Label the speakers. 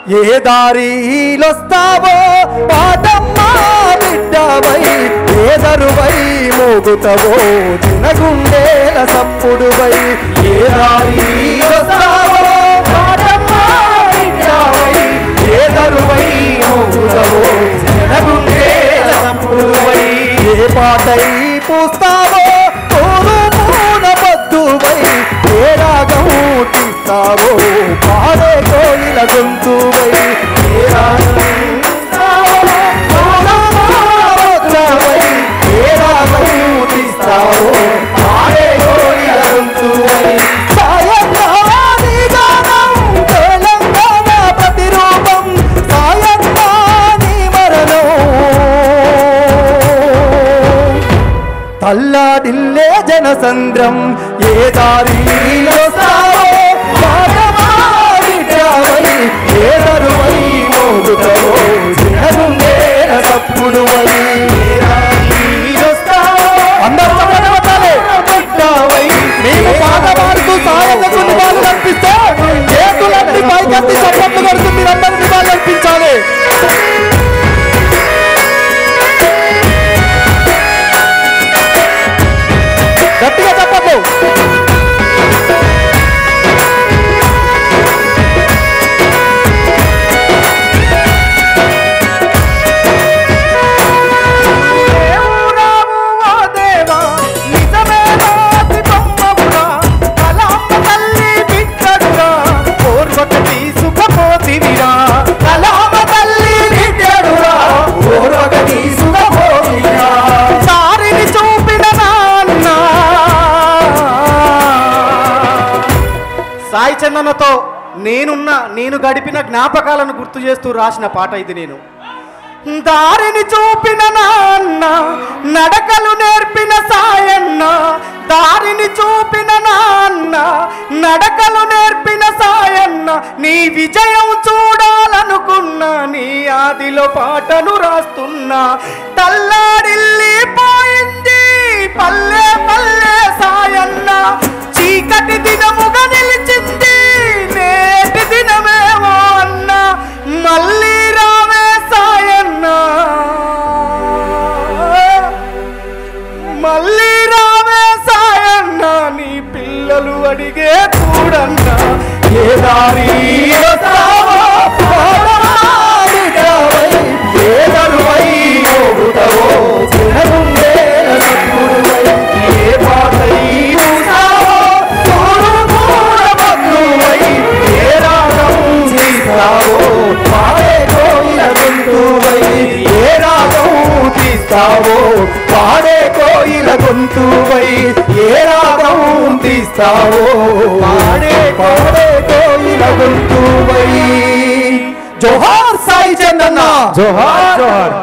Speaker 1: ఏ దారిలొస్తావో పాటమ్మా బిడ్డవై ఏదరువై మోగుతవో దినగుండేల సప్పుడువై ఏ దారిలొస్తావో పాటమ్మా బిడ్డవై ఏదరువై మోగుతవో దినగుండేల సప్పుడువై ఏ పాటై పూస్తావో తోడు మూన బద్దువై ఏ రాగం తీస్తావో పాడే కోయిల గొంతువై ఏ రాగం ఏ రాగం తీస్తావో పాడే కోయిల గొంతువై సాయంత్రాని గానం తెలంగాణ ప్రతిరూపం సాయంత్రాని మరణం తల్లాడిల్లే జనసంద్రం ఏ దారిలొస్తావో పాటమా బిడ్డవై ఏదరువై మోగుతవో దినగుండేల సప్పుడువై అందరూ చప్పట్లు బిడ్డవై మేము పాట పాడుతూ సాయంత్రం నివాళులు అర్పిస్తే చేతులన్నీ పైకెత్తి చప్పట్లు కొడుతూ మీరందరూ నివాళులు అర్పించాలి. గట్టిగా చెప్పండి. సాయి చందనతో నేను గడిపిన జ్ఞాపకాలను గుర్తు చేస్తూ రాసిన పాట ఇది. నేను దారిని చూపిన నాన్న నడకలు నేర్పిన సాయన్న దారిని చూపిన నాన్న నడకలు నేర్పిన సాయన్న నీ విజయం చూడాలనుకున్నా నీ ఆదిలో పాటను రాస్తున్నా తల్లాడిల్లిపోయింది పల్లె పల్లె సాయన్న చీకటి దినముగా నిలిచింది నేటి దినమేమో అన్న మళ్ళీ రావే సాయన్న మళ్ళీ రావే సాయన్న నీ పిల్లలు అడిగే చూడన్న ఏ దారిలొస్తావో ఏదరువై మోగుతవో దినగుండేల సప్పుడువై ఏ పాటై పూస్తావో తోడు మూడ బద్దువై ఏ రాగం తీస్తావో పాడే కోయిల గొంతువై ఏ రాగం తీస్తావో పాడే కోయిల గొంతువై ఏ రాగం తీస్తావో పాడే కోయిల గొంతువై. జోహార్ సాయి చందన్న, జోహార్ జోహార్.